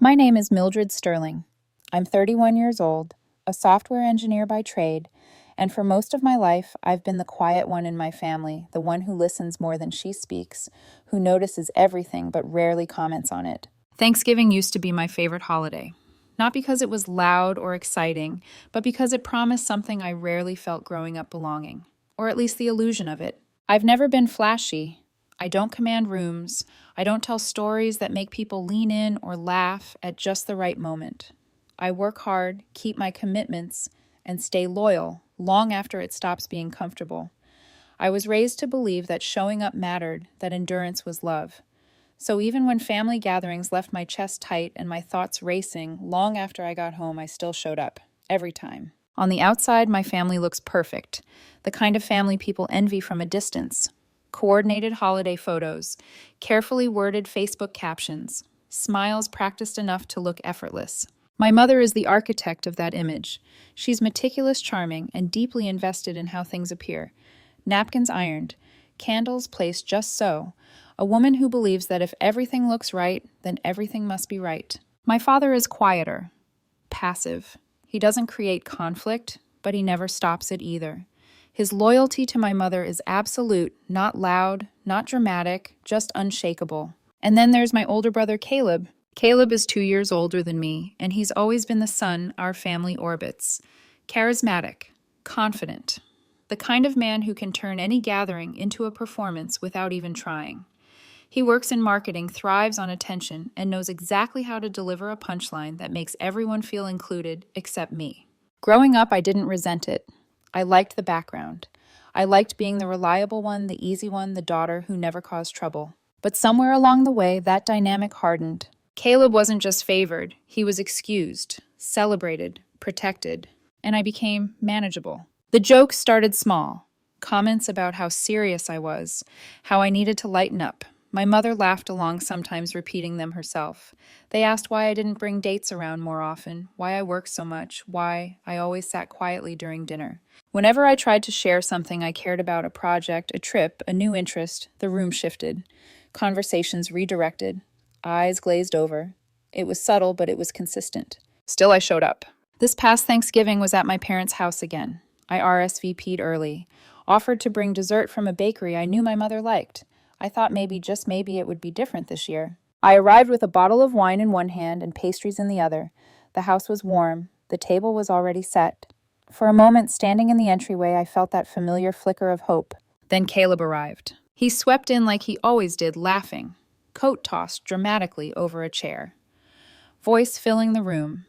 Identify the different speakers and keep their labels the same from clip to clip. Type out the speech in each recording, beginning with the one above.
Speaker 1: My name is Mildred Sterling. I'm 31 years old, a software engineer by trade, and for most of my life, I've been the quiet one in my family, the one who listens more than she speaks, who notices everything but rarely comments on it. Thanksgiving used to be my favorite holiday. Not because it was loud or exciting, but because it promised something I rarely felt growing up belonging, or at least the illusion of it. I've never been flashy. I don't command rooms. I don't tell stories that make people lean in or laugh at just the right moment. I work hard, keep my commitments, and stay loyal long after it stops being comfortable. I was raised to believe that showing up mattered, that endurance was love. So even when family gatherings left my chest tight and my thoughts racing, long after I got home, I still showed up. Every time. On the outside, my family looks perfect. The kind of family people envy from a distance. Coordinated holiday photos, carefully worded Facebook captions, smiles practiced enough to look effortless. My mother is the architect of that image. She's meticulous, charming, and deeply invested in how things appear. Napkins ironed, candles placed just so. A woman who believes that if everything looks right, then everything must be right. My father is quieter, passive. He doesn't create conflict, but he never stops it either. His loyalty to my mother is absolute, not loud, not dramatic, just unshakable. And then there's my older brother, Caleb. Caleb is 2 years older than me, and he's always been the sun our family orbits. Charismatic, confident, the kind of man who can turn any gathering into a performance without even trying. He works in marketing, thrives on attention, and knows exactly how to deliver a punchline that makes everyone feel included except me. Growing up, I didn't resent it. I liked the background. I liked being the reliable one, the easy one, the daughter who never caused trouble. But somewhere along the way, that dynamic hardened. Caleb wasn't just favored, he was excused, celebrated, protected, and I became manageable. The jokes started small. Comments about how serious I was, how I needed to lighten up. My mother laughed along, sometimes repeating them herself. They asked why I didn't bring dates around more often, why I worked so much, why I always sat quietly during dinner. Whenever I tried to share something I cared about, a project, a trip, a new interest, the room shifted. Conversations redirected. Eyes glazed over. It was subtle, but it was consistent. Still, I showed up. This past Thanksgiving was at my parents' house again. I RSVP'd early, offered to bring dessert from a bakery I knew my mother liked. I thought maybe, just maybe, it would be different this year. I arrived with a bottle of wine in one hand and pastries in the other. The house was warm. The table was already set. For a moment, standing in the entryway, I felt that familiar flicker of hope. Then Caleb arrived. He swept in like he always did, laughing. Coat tossed dramatically over a chair. Voice filling the room.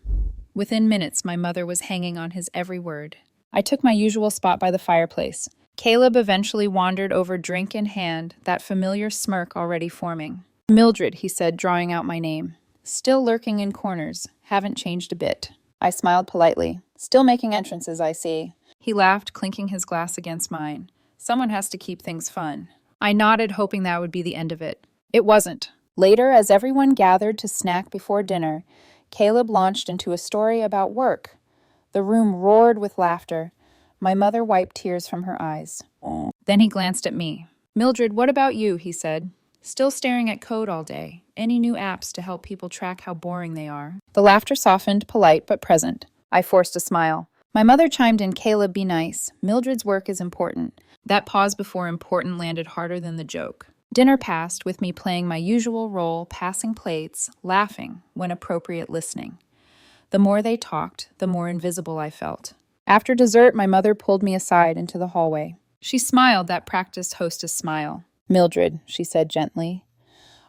Speaker 1: Within minutes, my mother was hanging on his every word. I took my usual spot by the fireplace. Caleb eventually wandered over, drink in hand, that familiar smirk already forming. Mildred, he said, drawing out my name. Still lurking in corners, haven't changed a bit. I smiled politely. Still making entrances, I see. He laughed, clinking his glass against mine. Someone has to keep things fun. I nodded, hoping that would be the end of it. It wasn't. Later, as everyone gathered to snack before dinner, Caleb launched into a story about work. The room roared with laughter. My mother wiped tears from her eyes. Then he glanced at me. Mildred, what about you? He said. Still staring at code all day. Any new apps to help people track how boring they are? The laughter softened, polite but present. I forced a smile. My mother chimed in, Caleb, be nice. Mildred's work is important. That pause before important landed harder than the joke. Dinner passed, with me playing my usual role, passing plates, laughing, when appropriate, listening. The more they talked, the more invisible I felt. After dessert, my mother pulled me aside into the hallway. She smiled, that practiced hostess smile. Mildred, she said gently,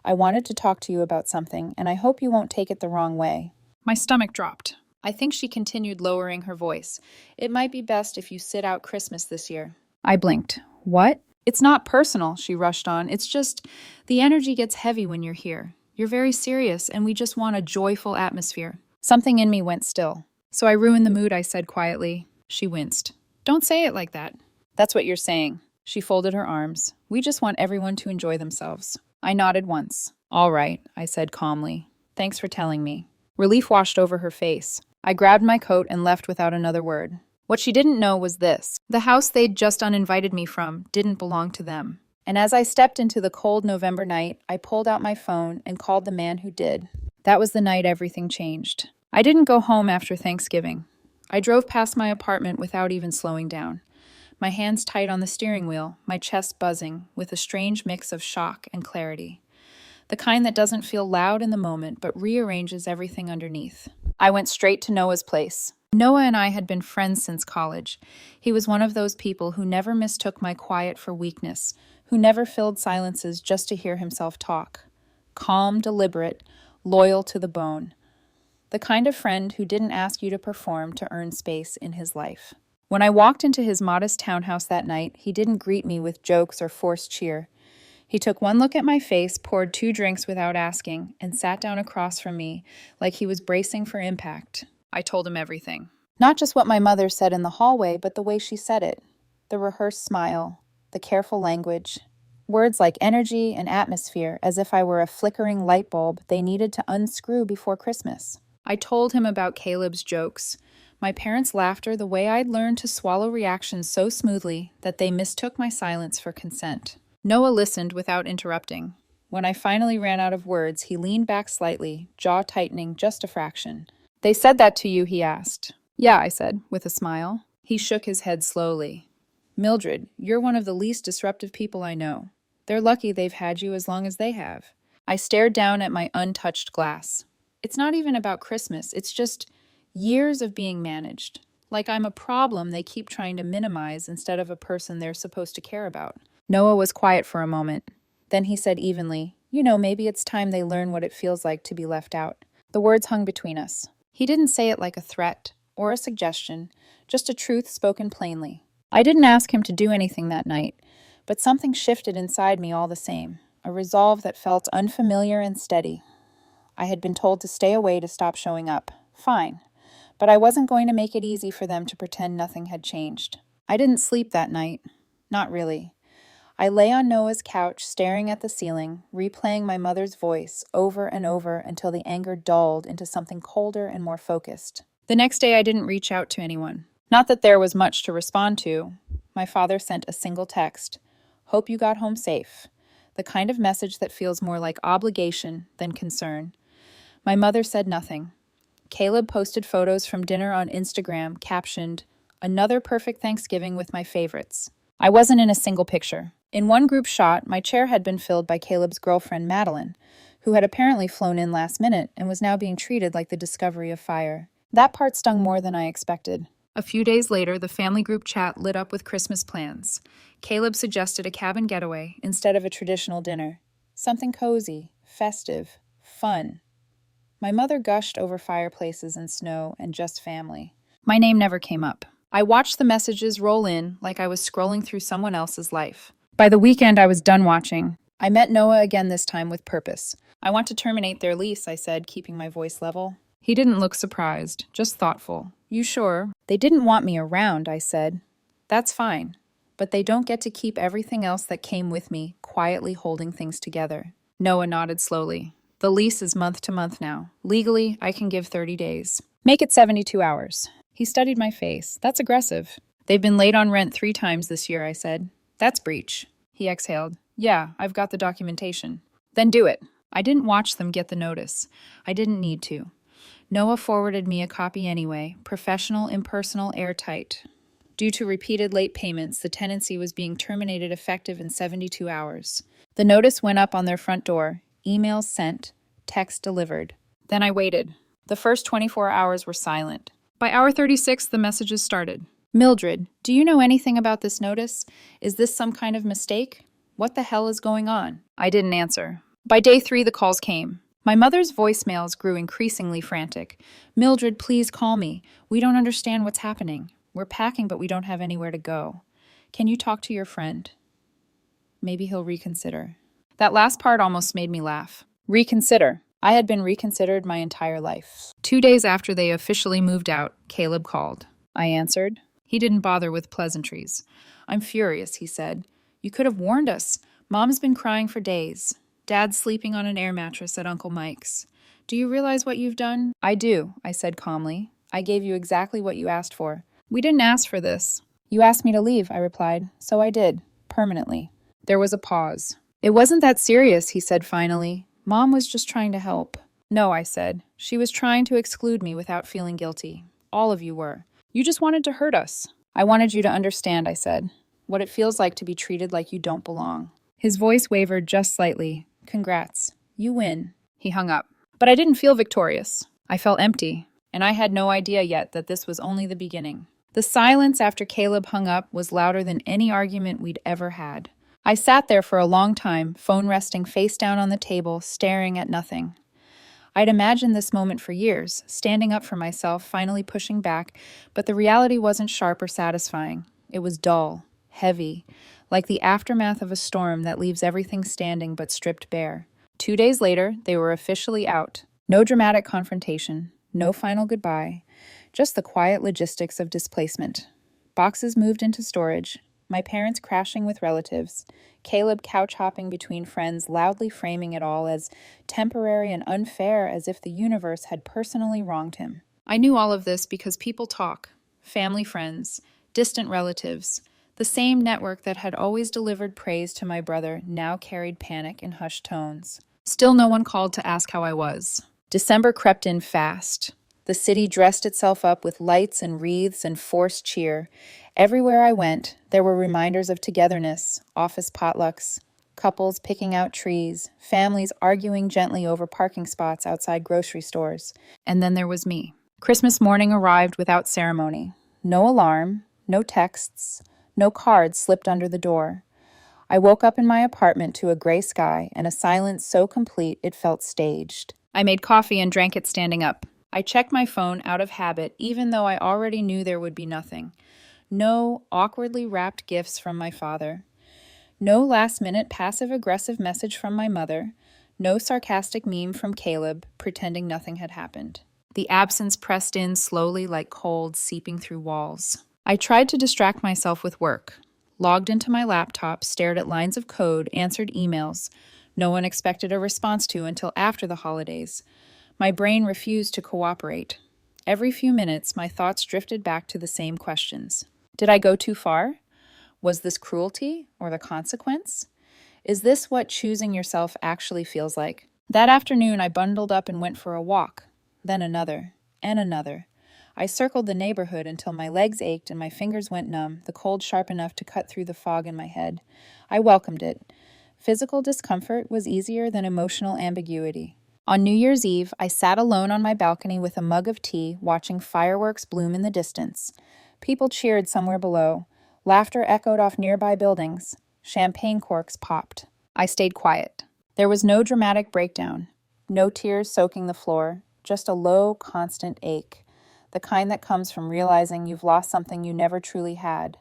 Speaker 1: I wanted to talk to you about something, and I hope you won't take it the wrong way. My stomach dropped. I think she continued, lowering her voice. It might be best if you sit out Christmas this year. I blinked. What? It's not personal, she rushed on. It's just, the energy gets heavy when you're here. You're very serious, and we just want a joyful atmosphere. Something in me went still. So I ruined the mood, I said quietly. She winced. Don't say it like that. That's what you're saying. She folded her arms. We just want everyone to enjoy themselves. I nodded once. All right, I said calmly. Thanks for telling me. Relief washed over her face. I grabbed my coat and left without another word. What she didn't know was this. The house they'd just uninvited me from didn't belong to them. And as I stepped into the cold November night, I pulled out my phone and called the man who did. That was the night everything changed. I didn't go home after Thanksgiving. I drove past my apartment without even slowing down. My hands tight on the steering wheel, my chest buzzing, with a strange mix of shock and clarity. The kind that doesn't feel loud in the moment, but rearranges everything underneath. I went straight to Noah's place. Noah and I had been friends since college. He was one of those people who never mistook my quiet for weakness, who never filled silences just to hear himself talk. Calm, deliberate, loyal to the bone. The kind of friend who didn't ask you to perform to earn space in his life. When I walked into his modest townhouse that night, he didn't greet me with jokes or forced cheer. He took one look at my face, poured 2 drinks without asking, and sat down across from me like he was bracing for impact. I told him everything. Not just what my mother said in the hallway, but the way she said it. The rehearsed smile, the careful language. Words like energy and atmosphere, as if I were a flickering light bulb they needed to unscrew before Christmas. I told him about Caleb's jokes, my parents' laughter, the way I'd learned to swallow reactions so smoothly that they mistook my silence for consent. Noah listened without interrupting. When I finally ran out of words, he leaned back slightly, jaw tightening just a fraction. "They said that to you?" he asked. "Yeah," I said, with a smile. He shook his head slowly. "Mildred, you're one of the least disruptive people I know. They're lucky they've had you as long as they have." I stared down at my untouched glass. It's not even about Christmas, it's just years of being managed. Like I'm a problem they keep trying to minimize instead of a person they're supposed to care about. Noah was quiet for a moment. Then he said evenly, maybe it's time they learn what it feels like to be left out. The words hung between us. He didn't say it like a threat or a suggestion, just a truth spoken plainly. I didn't ask him to do anything that night, but something shifted inside me all the same, a resolve that felt unfamiliar and steady. I had been told to stay away to stop showing up. Fine. But I wasn't going to make it easy for them to pretend nothing had changed. I didn't sleep that night. Not really. I lay on Noah's couch, staring at the ceiling, replaying my mother's voice over and over until the anger dulled into something colder and more focused. The next day, I didn't reach out to anyone. Not that there was much to respond to. My father sent a single text. "Hope you got home safe." The kind of message that feels more like obligation than concern. My mother said nothing. Caleb posted photos from dinner on Instagram, captioned, "Another perfect Thanksgiving with my favorites." I wasn't in a single picture. In one group shot, my chair had been filled by Caleb's girlfriend, Madeline, who had apparently flown in last minute and was now being treated like the discovery of fire. That part stung more than I expected. A few days later, the family group chat lit up with Christmas plans. Caleb suggested a cabin getaway instead of a traditional dinner. Something cozy, festive, fun. My mother gushed over fireplaces and snow and just family. My name never came up. I watched the messages roll in like I was scrolling through someone else's life. By the weekend, I was done watching. I met Noah again this time with purpose. "I want to terminate their lease," I said, keeping my voice level. He didn't look surprised, just thoughtful. "You sure?" "They didn't want me around," I said. "That's fine. But they don't get to keep everything else that came with me, quietly holding things together." Noah nodded slowly. "The lease is month to month now. Legally, I can give 30 days. Make it 72 hours. He studied my face. "That's aggressive." "They've been late on rent 3 times this year," I said. "That's breach." He exhaled. "Yeah, I've got the documentation." "Then do it." I didn't watch them get the notice. I didn't need to. Noah forwarded me a copy anyway, professional, impersonal, airtight. Due to repeated late payments, the tenancy was being terminated effective in 72 hours. The notice went up on their front door. Emails sent, text delivered. Then I waited. The first 24 hours were silent. By hour 36, the messages started. "Mildred, do you know anything about this notice? Is this some kind of mistake? What the hell is going on?" I didn't answer. By day 3, the calls came. My mother's voicemails grew increasingly frantic. "Mildred, please call me. We don't understand what's happening. We're packing, but we don't have anywhere to go. Can you talk to your friend? Maybe he'll reconsider." That last part almost made me laugh. Reconsider. I had been reconsidered my entire life. 2 days after they officially moved out, Caleb called. I answered. He didn't bother with pleasantries. "I'm furious," he said. "You could have warned us. Mom's been crying for days. Dad's sleeping on an air mattress at Uncle Mike's. Do you realize what you've done?" "I do," I said calmly. "I gave you exactly what you asked for." "We didn't ask for this." "You asked me to leave," I replied. "So I did. Permanently." There was a pause. "It wasn't that serious," he said finally. "Mom was just trying to help." No, I said. She was trying to exclude me without feeling guilty. All of you were. You just wanted to hurt us. I wanted you to understand, I said, what it feels like to be treated like you don't belong. His voice wavered just slightly. Congrats. You win. He hung up. But I didn't feel victorious. I felt empty, and I had no idea yet that this was only the beginning. The silence after Caleb hung up was louder than any argument we'd ever had. I sat there for a long time, phone resting face down on the table, staring at nothing. I'd imagined this moment for years, standing up for myself, finally pushing back, but the reality wasn't sharp or satisfying. It was dull, heavy, like the aftermath of a storm that leaves everything standing but stripped bare. 2 days later, they were officially out. No dramatic confrontation, no final goodbye, just the quiet logistics of displacement. Boxes moved into storage, my parents crashing with relatives, Caleb couch hopping between friends, loudly framing it all as temporary and unfair, as if the universe had personally wronged him. I knew all of this because people talk. Family friends, distant relatives. The same network that had always delivered praise to my brother now carried panic in hushed tones. Still no one called to ask how I was. December crept in fast. The city dressed itself up with lights and wreaths and forced cheer. Everywhere I went, there were reminders of togetherness, office potlucks, couples picking out trees, families arguing gently over parking spots outside grocery stores. And then there was me. Christmas morning arrived without ceremony. No alarm, no texts, no cards slipped under the door. I woke up in my apartment to a gray sky and a silence so complete it felt staged. I made coffee and drank it standing up. I checked my phone out of habit, even though I already knew there would be nothing. No awkwardly wrapped gifts from my father. No last-minute passive-aggressive message from my mother. No sarcastic meme from Caleb, pretending nothing had happened. The absence pressed in slowly like cold seeping through walls. I tried to distract myself with work. Logged into my laptop, stared at lines of code, answered emails. No one expected a response to until after the holidays. My brain refused to cooperate. Every few minutes, my thoughts drifted back to the same questions. Did I go too far? Was this cruelty or the consequence? Is this what choosing yourself actually feels like? That afternoon, I bundled up and went for a walk. Then another, and another. I circled the neighborhood until my legs ached and my fingers went numb, the cold sharp enough to cut through the fog in my head. I welcomed it. Physical discomfort was easier than emotional ambiguity. On New Year's Eve, I sat alone on my balcony with a mug of tea, watching fireworks bloom in the distance. People cheered somewhere below. Laughter echoed off nearby buildings. Champagne corks popped. I stayed quiet. There was no dramatic breakdown. No tears soaking the floor. Just a low, constant ache. The kind that comes from realizing you've lost something you never truly had,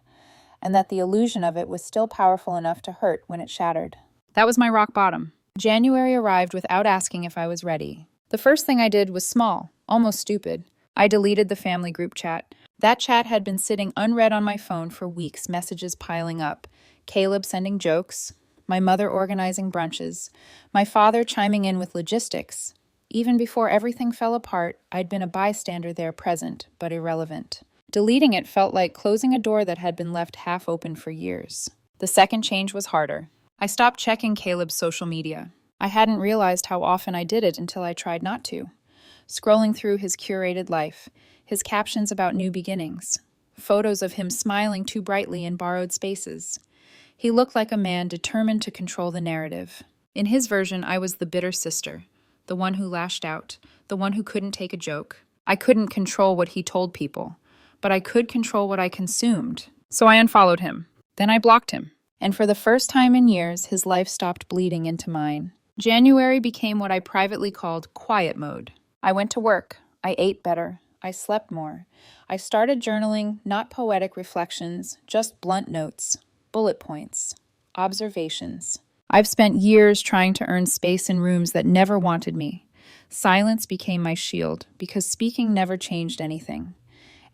Speaker 1: and that the illusion of it was still powerful enough to hurt when it shattered. That was my rock bottom. January arrived without asking if I was ready. The first thing I did was small, almost stupid. I deleted the family group chat. That chat had been sitting unread on my phone for weeks, messages piling up. Caleb sending jokes, my mother organizing brunches, my father chiming in with logistics. Even before everything fell apart, I'd been a bystander there, present, but irrelevant. Deleting it felt like closing a door that had been left half open for years. The second change was harder. I stopped checking Caleb's social media. I hadn't realized how often I did it until I tried not to. Scrolling through his curated life, his captions about new beginnings, photos of him smiling too brightly in borrowed spaces. He looked like a man determined to control the narrative. In his version, I was the bitter sister, the one who lashed out, the one who couldn't take a joke. I couldn't control what he told people, but I could control what I consumed. So I unfollowed him. Then I blocked him. And for the first time in years, his life stopped bleeding into mine. January became what I privately called quiet mode. I went to work. I ate better. I slept more. I started journaling, not poetic reflections, just blunt notes, bullet points, observations. I've spent years trying to earn space in rooms that never wanted me. Silence became my shield, because speaking never changed anything.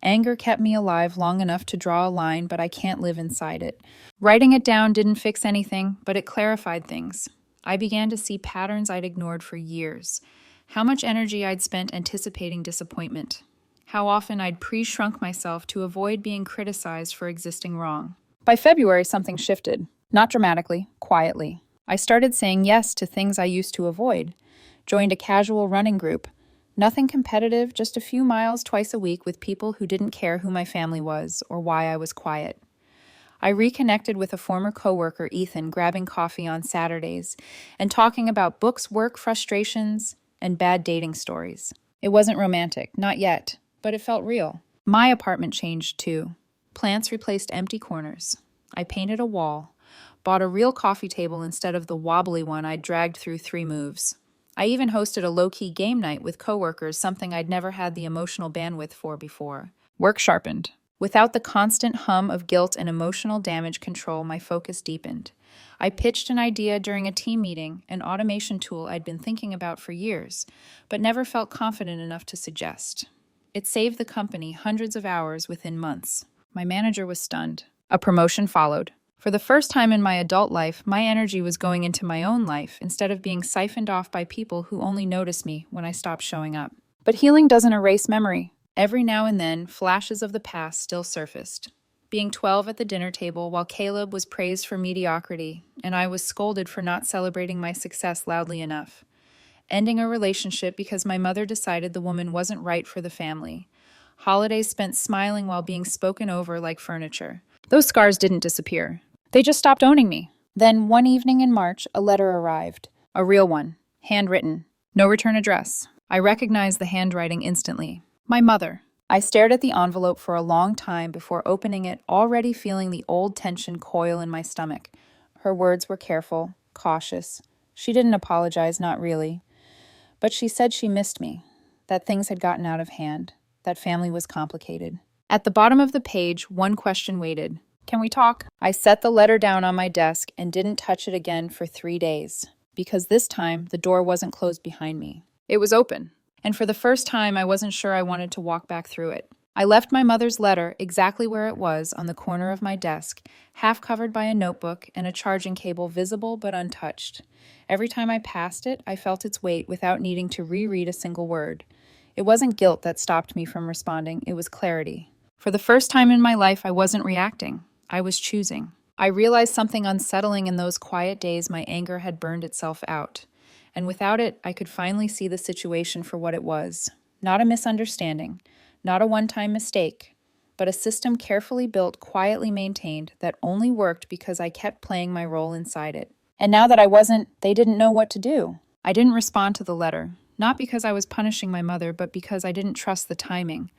Speaker 1: Anger kept me alive long enough to draw a line, but I can't live inside it. Writing it down didn't fix anything, but it clarified things. I began to see patterns I'd ignored for years. How much energy I'd spent anticipating disappointment. How often I'd pre-shrunk myself to avoid being criticized for existing wrong. By February, something shifted. Not dramatically, quietly. I started saying yes to things I used to avoid. Joined a casual running group. Nothing competitive, just a few miles twice a week with people who didn't care who my family was or why I was quiet. I reconnected with a former coworker, Ethan, grabbing coffee on Saturdays and talking about books, work, frustrations, and bad dating stories. It wasn't romantic, not yet, but it felt real. My apartment changed too. Plants replaced empty corners. I painted a wall, bought a real coffee table instead of the wobbly one I'd dragged through 3 moves. I even hosted a low-key game night with coworkers, something I'd never had the emotional bandwidth for before. Work sharpened. Without the constant hum of guilt and emotional damage control, my focus deepened. I pitched an idea during a team meeting, an automation tool I'd been thinking about for years, but never felt confident enough to suggest. It saved the company hundreds of hours within months. My manager was stunned. A promotion followed. For the first time in my adult life, my energy was going into my own life instead of being siphoned off by people who only noticed me when I stopped showing up. But healing doesn't erase memory. Every now and then, flashes of the past still surfaced. Being 12 at the dinner table while Caleb was praised for mediocrity, and I was scolded for not celebrating my success loudly enough. Ending a relationship because my mother decided the woman wasn't right for the family. Holidays spent smiling while being spoken over like furniture. Those scars didn't disappear. They just stopped owning me. Then, one evening in March, a letter arrived. A real one. Handwritten. No return address. I recognized the handwriting instantly. My mother. I stared at the envelope for a long time before opening it, already feeling the old tension coil in my stomach. Her words were careful, cautious. She didn't apologize, not really. But she said she missed me, that things had gotten out of hand, that family was complicated. At the bottom of the page, one question waited. Can we talk? I set the letter down on my desk and didn't touch it again for 3 days, because this time the door wasn't closed behind me. It was open. And for the first time, I wasn't sure I wanted to walk back through it. I left my mother's letter exactly where it was on the corner of my desk, half covered by a notebook and a charging cable visible but untouched. Every time I passed it, I felt its weight without needing to reread a single word. It wasn't guilt that stopped me from responding, it was clarity. For the first time in my life, I wasn't reacting. I was choosing. I realized something unsettling in those quiet days my anger had burned itself out. And without it, I could finally see the situation for what it was. Not a misunderstanding, not a one-time mistake, but a system carefully built, quietly maintained, that only worked because I kept playing my role inside it. And now that I wasn't, they didn't know what to do. I didn't respond to the letter, not because I was punishing my mother, but because I didn't trust the timing.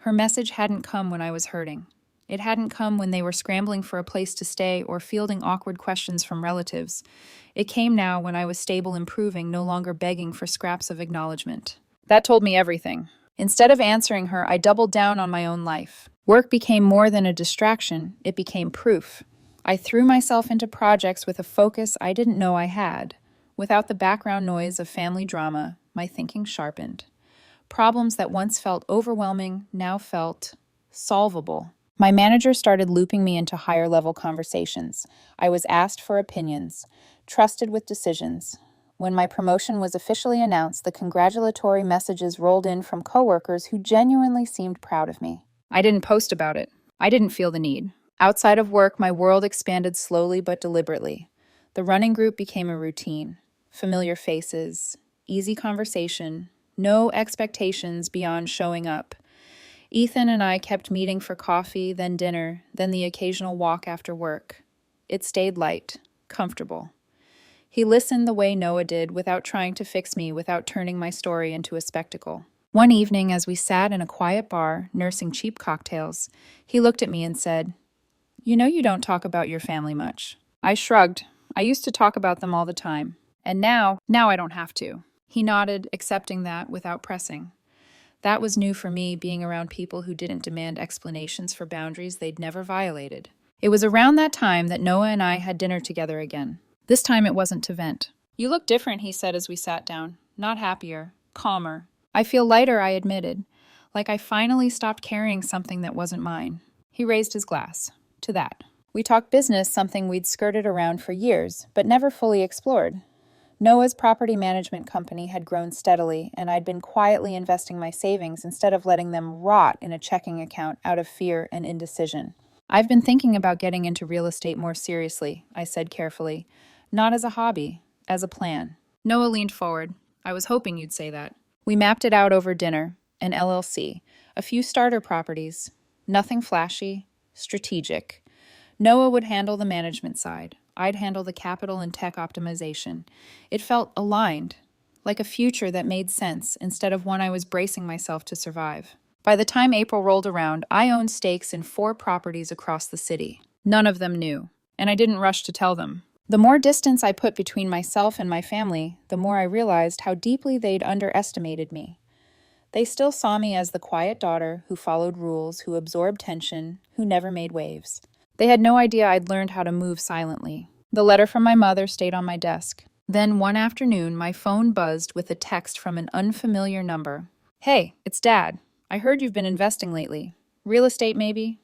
Speaker 1: Her message hadn't come when I was hurting. It hadn't come when they were scrambling for a place to stay or fielding awkward questions from relatives. It came now when I was stable, improving, no longer begging for scraps of acknowledgement. That told me everything. Instead of answering her, I doubled down on my own life. Work became more than a distraction, it became proof. I threw myself into projects with a focus I didn't know I had. Without the background noise of family drama, my thinking sharpened. Problems that once felt overwhelming now felt solvable. My manager started looping me into higher-level conversations. I was asked for opinions, trusted with decisions. When my promotion was officially announced, the congratulatory messages rolled in from coworkers who genuinely seemed proud of me. I didn't post about it. I didn't feel the need. Outside of work, my world expanded slowly but deliberately. The running group became a routine. Familiar faces, easy conversation, no expectations beyond showing up. Ethan and I kept meeting for coffee, then dinner, then the occasional walk after work. It stayed light, comfortable. He listened the way Noah did, without trying to fix me, without turning my story into a spectacle. One evening, as we sat in a quiet bar, nursing cheap cocktails, he looked at me and said, "You know you don't talk about your family much." I shrugged. I used to talk about them all the time. And now I don't have to. He nodded, accepting that without pressing. That was new for me, being around people who didn't demand explanations for boundaries they'd never violated. It was around that time that Noah and I had dinner together again. This time it wasn't to vent. "You look different," he said as we sat down. Not happier, calmer. "I feel lighter," I admitted, like I finally stopped carrying something that wasn't mine. He raised his glass. To that. We talked business, something we'd skirted around for years, but never fully explored. Noah's property management company had grown steadily, and I'd been quietly investing my savings instead of letting them rot in a checking account out of fear and indecision. "I've been thinking about getting into real estate more seriously," I said carefully. "Not as a hobby, as a plan." Noah leaned forward. I was hoping you'd say that. We mapped it out over dinner, an LLC, a few starter properties, nothing flashy, strategic. Noah would handle the management side. I'd handle the capital and tech optimization. It felt aligned, like a future that made sense instead of one I was bracing myself to survive. By the time April rolled around, I owned stakes in 4 properties across the city. None of them knew, and I didn't rush to tell them. The more distance I put between myself and my family, the more I realized how deeply they'd underestimated me. They still saw me as the quiet daughter who followed rules, who absorbed tension, who never made waves. They had no idea I'd learned how to move silently. The letter from my mother stayed on my desk. Then one afternoon, my phone buzzed with a text from an unfamiliar number. "Hey, it's Dad. I heard you've been investing lately. Real estate, maybe?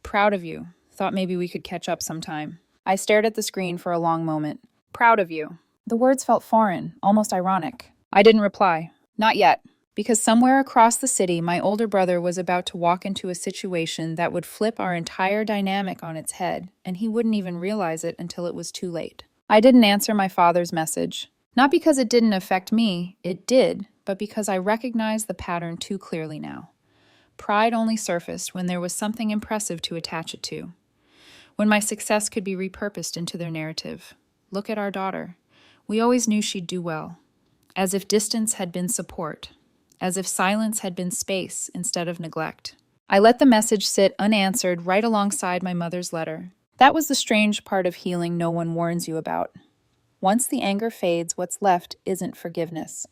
Speaker 1: Proud of you. Thought maybe we could catch up sometime." I stared at the screen for a long moment. Proud of you. The words felt foreign, almost ironic. I didn't reply. Not yet. Because somewhere across the city, my older brother was about to walk into a situation that would flip our entire dynamic on its head, and he wouldn't even realize it until it was too late. I didn't answer my father's message. Not because it didn't affect me, it did, but because I recognized the pattern too clearly now. Pride only surfaced when there was something impressive to attach it to. When my success could be repurposed into their narrative. Look at our daughter. We always knew she'd do well. As if distance had been support. As if silence had been space instead of neglect. I let the message sit unanswered right alongside my mother's letter. That was the strange part of healing no one warns you about. Once the anger fades, what's left isn't forgiveness.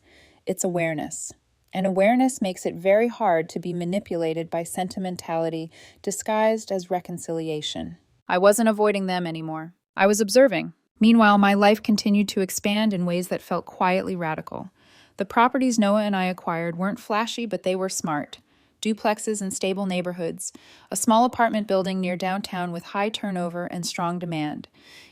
Speaker 1: It's awareness. And awareness makes it very hard to be manipulated by sentimentality disguised as reconciliation. I wasn't avoiding them anymore. I was observing. Meanwhile, my life continued to expand in ways that felt quietly radical. The properties Noah and I acquired weren't flashy, but they were smart. Duplexes in stable neighborhoods, a small apartment building near downtown with high turnover and strong demand.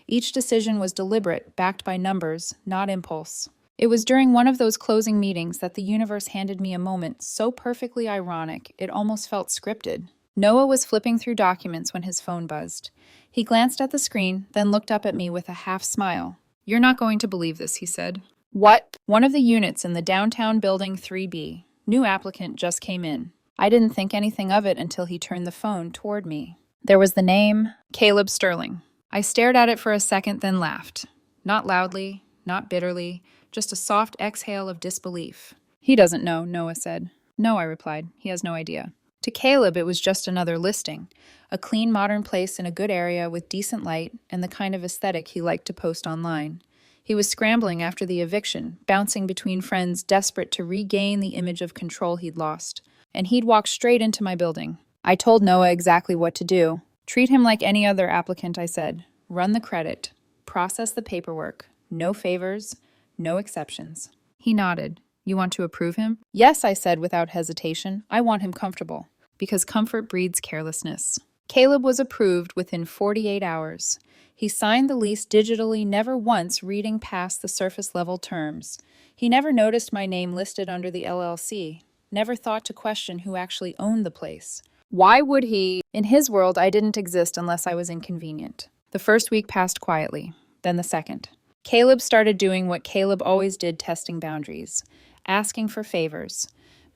Speaker 1: Each decision was deliberate, backed by numbers, not impulse. It was during one of those closing meetings that the universe handed me a moment so perfectly ironic, it almost felt scripted. Noah was flipping through documents when his phone buzzed. He glanced at the screen, then looked up at me with a half smile. "You're not going to believe this," he said. "What?" "One of the units in the downtown building 3B. New applicant just came in." I didn't think anything of it until he turned the phone toward me. There was the name, Caleb Sterling. I stared at it for a second, then laughed. Not loudly, not bitterly, just a soft exhale of disbelief. "He doesn't know," Noah said. "No," I replied. "He has no idea." To Caleb, it was just another listing. A clean, modern place in a good area with decent light and the kind of aesthetic he liked to post online. He was scrambling after the eviction, bouncing between friends, desperate to regain the image of control he'd lost. And he'd walk straight into my building. I told Noah exactly what to do. "Treat him like any other applicant," I said. "Run the credit. Process the paperwork. No favors. No exceptions." He nodded. "You want to approve him?" "Yes," I said without hesitation. "I want him comfortable." Because comfort breeds carelessness. Caleb was approved within 48 hours. He signed the lease digitally, never once reading past the surface-level terms. He never noticed my name listed under the LLC. Never thought to question who actually owned the place. Why would he? In his world, I didn't exist unless I was inconvenient. The first week passed quietly, then the second. Caleb started doing what Caleb always did, testing boundaries, asking for favors,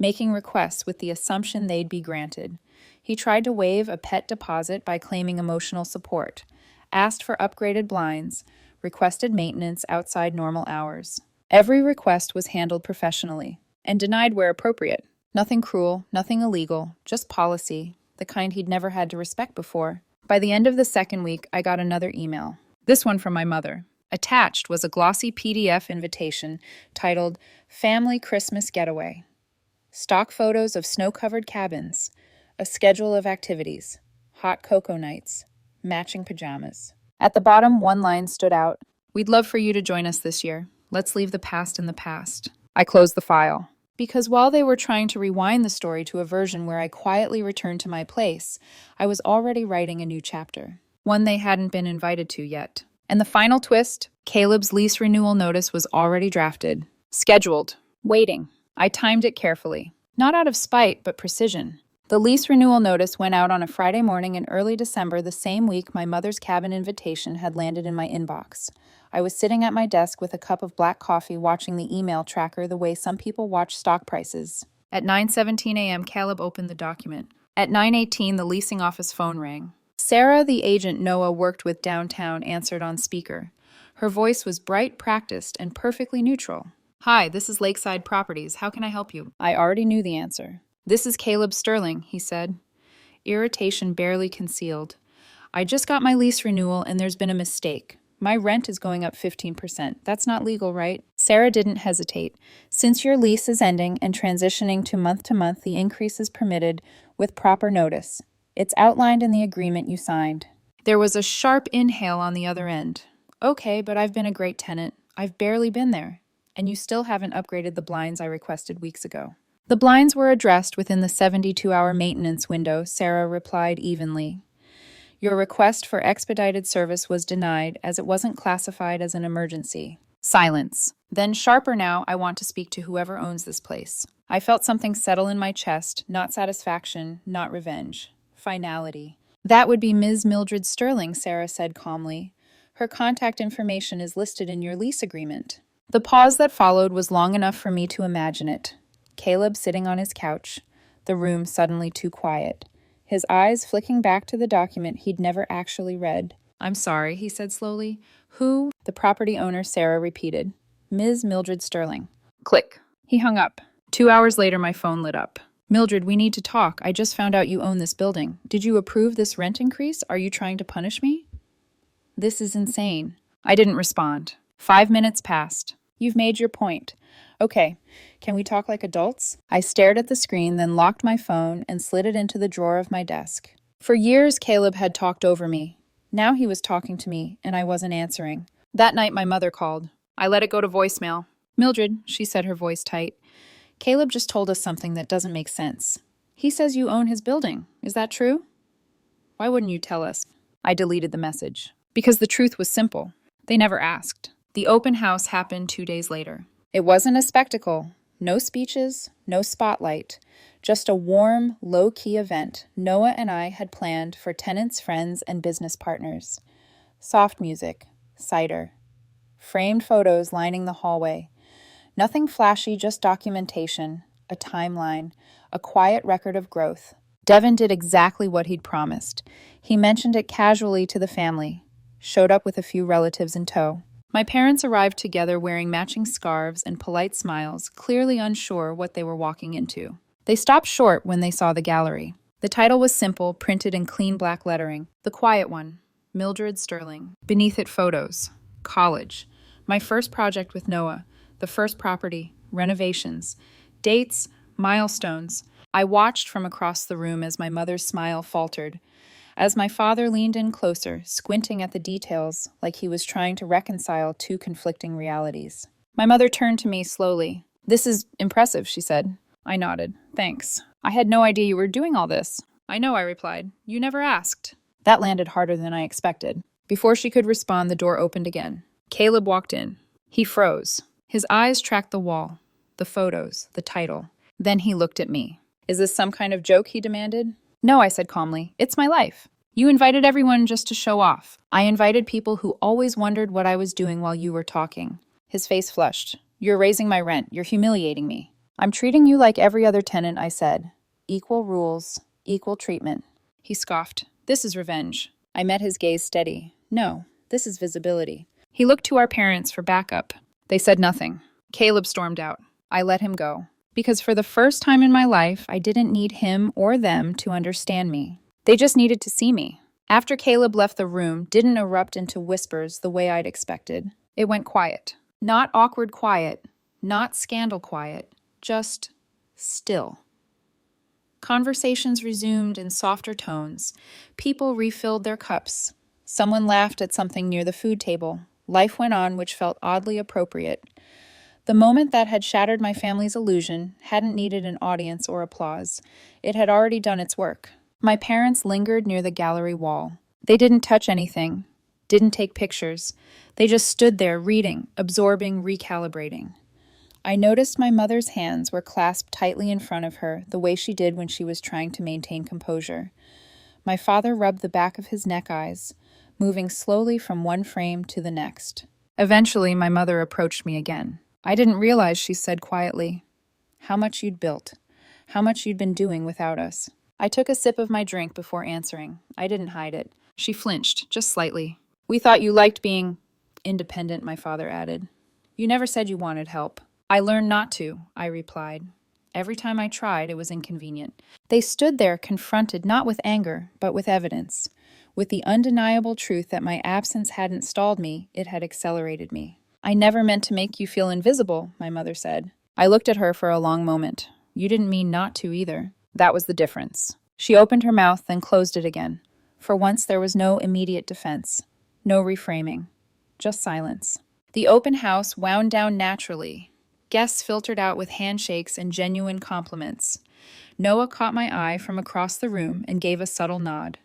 Speaker 1: making requests with the assumption they'd be granted. He tried to waive a pet deposit by claiming emotional support, asked for upgraded blinds, requested maintenance outside normal hours. Every request was handled professionally, and denied where appropriate. Nothing cruel, nothing illegal, just policy, the kind he'd never had to respect before. By the end of the second week, I got another email. This one from my mother. Attached was a glossy PDF invitation titled Family Christmas Getaway. Stock photos of snow-covered cabins, a schedule of activities, hot cocoa nights, matching pajamas. At the bottom, one line stood out. "We'd love for you to join us this year. Let's leave the past in the past." I closed the file. Because while they were trying to rewind the story to a version where I quietly returned to my place, I was already writing a new chapter. One they hadn't been invited to yet. And the final twist, Caleb's lease renewal notice was already drafted. Scheduled. Waiting. I timed it carefully. Not out of spite, but precision. The lease renewal notice went out on a Friday morning in early December, the same week my mother's cabin invitation had landed in my inbox. I was sitting at my desk with a cup of black coffee watching the email tracker the way some people watch stock prices. At 9:17 a.m., Caleb opened the document. At 9:18, the leasing office phone rang. Sarah, the agent Noah worked with downtown, answered on speaker. Her voice was bright, practiced, and perfectly neutral. "Hi, this is Lakeside Properties. How can I help you?" I already knew the answer. "This is Caleb Sterling," he said. Irritation barely concealed. "I just got my lease renewal and there's been a mistake. My rent is going up 15%. That's not legal, right?" Sarah didn't hesitate. "Since your lease is ending and transitioning to month, the increase is permitted with proper notice. It's outlined in the agreement you signed." There was a sharp inhale on the other end. "Okay, but I've been a great tenant. I've barely been there. And you still haven't upgraded the blinds I requested weeks ago." "The blinds were addressed within the 72-hour maintenance window," Sarah replied evenly. "Your request for expedited service was denied as it wasn't classified as an emergency." Silence. Then, sharper now, "I want to speak to whoever owns this place." I felt something settle in my chest, not satisfaction, not revenge. Finality. "That would be Ms. Mildred Sterling," Sarah said calmly. "Her contact information is listed in your lease agreement." The pause that followed was long enough for me to imagine it. Caleb sitting on his couch, the room suddenly too quiet, his eyes flicking back to the document he'd never actually read. "I'm sorry," he said slowly. "Who?" The property owner, Sarah, repeated. "Ms. Mildred Sterling." Click. He hung up. 2 hours later, my phone lit up. "Mildred, we need to talk. I just found out you own this building. Did you approve this rent increase? Are you trying to punish me?" "This is insane." I didn't respond. 5 minutes passed. "You've made your point. Okay, can we talk like adults?" I stared at the screen, then locked my phone and slid it into the drawer of my desk. For years, Caleb had talked over me. Now he was talking to me, and I wasn't answering. That night, my mother called. I let it go to voicemail. "Mildred," she said, her voice tight, "Caleb just told us something that doesn't make sense. He says you own his building. Is that true?" "Why wouldn't you tell us?" I deleted the message. Because the truth was simple. They never asked. The open house happened 2 days later. It wasn't a spectacle. No speeches, no spotlight. Just a warm, low-key event Noah and I had planned for tenants, friends, and business partners. Soft music, cider, framed photos lining the hallway. Nothing flashy, just documentation, a timeline, a quiet record of growth. Devin did exactly what he'd promised. He mentioned it casually to the family, showed up with a few relatives in tow. My parents arrived together wearing matching scarves and polite smiles, clearly unsure what they were walking into. They stopped short when they saw the gallery. The title was simple, printed in clean black lettering. The quiet one, Mildred Sterling. Beneath it, photos. College. My first project with Noah. The first property. Renovations. Dates. Milestones. I watched from across the room as my mother's smile faltered. As my father leaned in closer, squinting at the details like he was trying to reconcile two conflicting realities. My mother turned to me slowly. "This is impressive," she said. I nodded. "Thanks. I had no idea you were doing all this." "I know," I replied. "You never asked." That landed harder than I expected. Before she could respond, the door opened again. Caleb walked in. He froze. His eyes tracked the wall, the photos, the title. Then he looked at me. "Is this some kind of joke?" he demanded. "No," I said calmly. "It's my life. You invited everyone just to show off. I invited people who always wondered what I was doing while you were talking." His face flushed. "You're raising my rent. You're humiliating me." "I'm treating you like every other tenant," I said. "Equal rules, equal treatment." He scoffed. "This is revenge." I met his gaze steady. "No, this is visibility." He looked to our parents for backup. They said nothing. Caleb stormed out. I let him go. Because for the first time in my life, I didn't need him or them to understand me. They just needed to see me. After Caleb left the room, didn't erupt into whispers the way I'd expected. It went quiet. Not awkward quiet, not scandal quiet, just still. Conversations resumed in softer tones. People refilled their cups. Someone laughed at something near the food table. Life went on, which felt oddly appropriate. The moment that had shattered my family's illusion hadn't needed an audience or applause. It had already done its work. My parents lingered near the gallery wall. They didn't touch anything, didn't take pictures. They just stood there reading, absorbing, recalibrating. I noticed my mother's hands were clasped tightly in front of her, the way she did when she was trying to maintain composure. My father rubbed the back of his neck eyes, moving slowly from one frame to the next. Eventually, my mother approached me again. I didn't realize, she said quietly, how much you'd built, how much you'd been doing without us. I took a sip of my drink before answering. I didn't hide it. She flinched, just slightly. We thought you liked being independent, my father added. You never said you wanted help. I learned not to, I replied. Every time I tried, it was inconvenient. They stood there confronted not with anger, but with evidence. With the undeniable truth that my absence hadn't stalled me, it had accelerated me. I never meant to make you feel invisible, my mother said. I looked at her for a long moment. You didn't mean not to either. That was the difference. She opened her mouth, then closed it again. For once, there was no immediate defense, no reframing, just silence. The open house wound down naturally. Guests filtered out with handshakes and genuine compliments. Noah caught my eye from across the room and gave a subtle nod.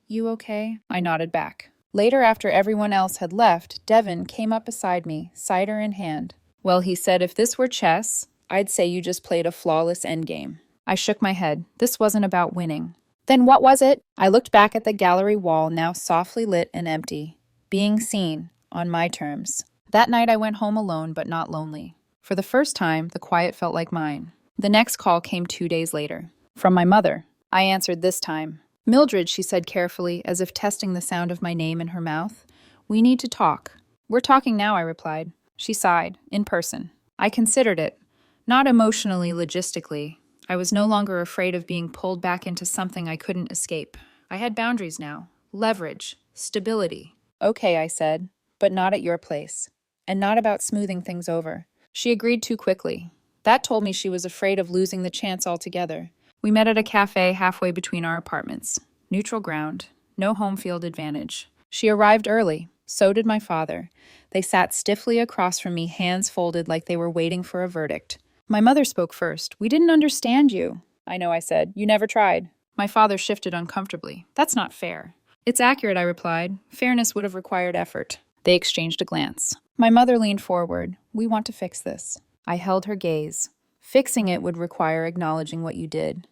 Speaker 1: You okay? I nodded back. Later, after everyone else had left, Devin came up beside me, cider in hand. Well, he said, if this were chess, I'd say you just played a flawless endgame. I shook my head. This wasn't about winning. Then what was it? I looked back at the gallery wall, now softly lit and empty. Being seen, on my terms. That night I went home alone, but not lonely. For the first time, the quiet felt like mine. The next call came 2 days later. From my mother. I answered this time. Mildred, she said carefully, as if testing the sound of my name in her mouth. We need to talk. We're talking now, I replied. She sighed, in person. I considered it. Not emotionally, logistically. I was no longer afraid of being pulled back into something I couldn't escape. I had boundaries now. Leverage. Stability. Okay, I said, but not at your place. And not about smoothing things over. She agreed too quickly. That told me she was afraid of losing the chance altogether. We met at a cafe halfway between our apartments. Neutral ground. No home field advantage. She arrived early. So did my father. They sat stiffly across from me, hands folded like they were waiting for a verdict. My mother spoke first. We didn't understand you. I know, I said. You never tried. My father shifted uncomfortably. That's not fair. It's accurate, I replied. Fairness would have required effort. They exchanged a glance. My mother leaned forward. We want to fix this. I held her gaze. Fixing it would require acknowledging what you did.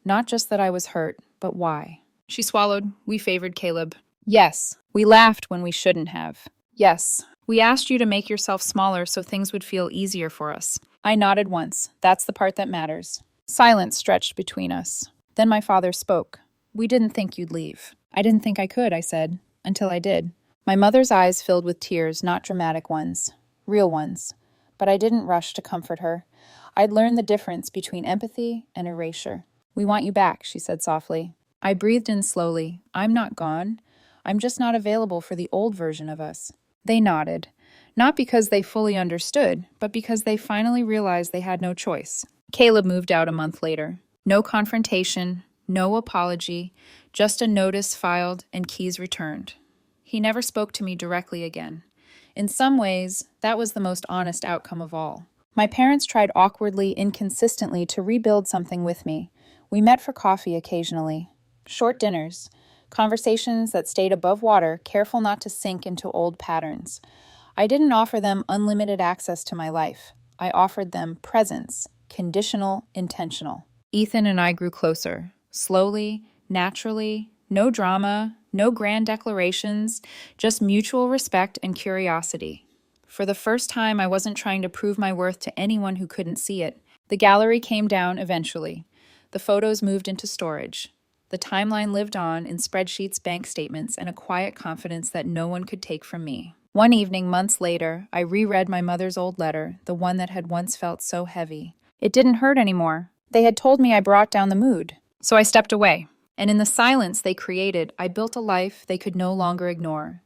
Speaker 1: Not just that I was hurt, but why. She swallowed. We favored Caleb. Yes. We laughed when we shouldn't have. Yes. We asked you to make yourself smaller so things would feel easier for us. I nodded once. That's the part that matters. Silence stretched between us. Then my father spoke. We didn't think you'd leave. I didn't think I could, I said, until I did. My mother's eyes filled with tears, not dramatic ones, real ones. But I didn't rush to comfort her. I'd learned the difference between empathy and erasure. We want you back, she said softly. I breathed in slowly. I'm not gone. I'm just not available for the old version of us. They nodded. Not because they fully understood, but because they finally realized they had no choice. Caleb moved out a month later. No confrontation, no apology, just a notice filed and keys returned. He never spoke to me directly again. In some ways, that was the most honest outcome of all. My parents tried awkwardly, inconsistently to rebuild something with me. We met for coffee occasionally. Short dinners. Conversations that stayed above water, careful not to sink into old patterns. I didn't offer them unlimited access to my life. I offered them presence, conditional, intentional. Ethan and I grew closer, slowly, naturally, no drama, no grand declarations, just mutual respect and curiosity. For the first time, I wasn't trying to prove my worth to anyone who couldn't see it. The gallery came down eventually. The photos moved into storage. The timeline lived on in spreadsheets, bank statements, and a quiet confidence that no one could take from me. One evening, months later, I reread my mother's old letter, the one that had once felt so heavy. It didn't hurt anymore. They had told me I brought down the mood. So I stepped away. And in the silence they created, I built a life they could no longer ignore.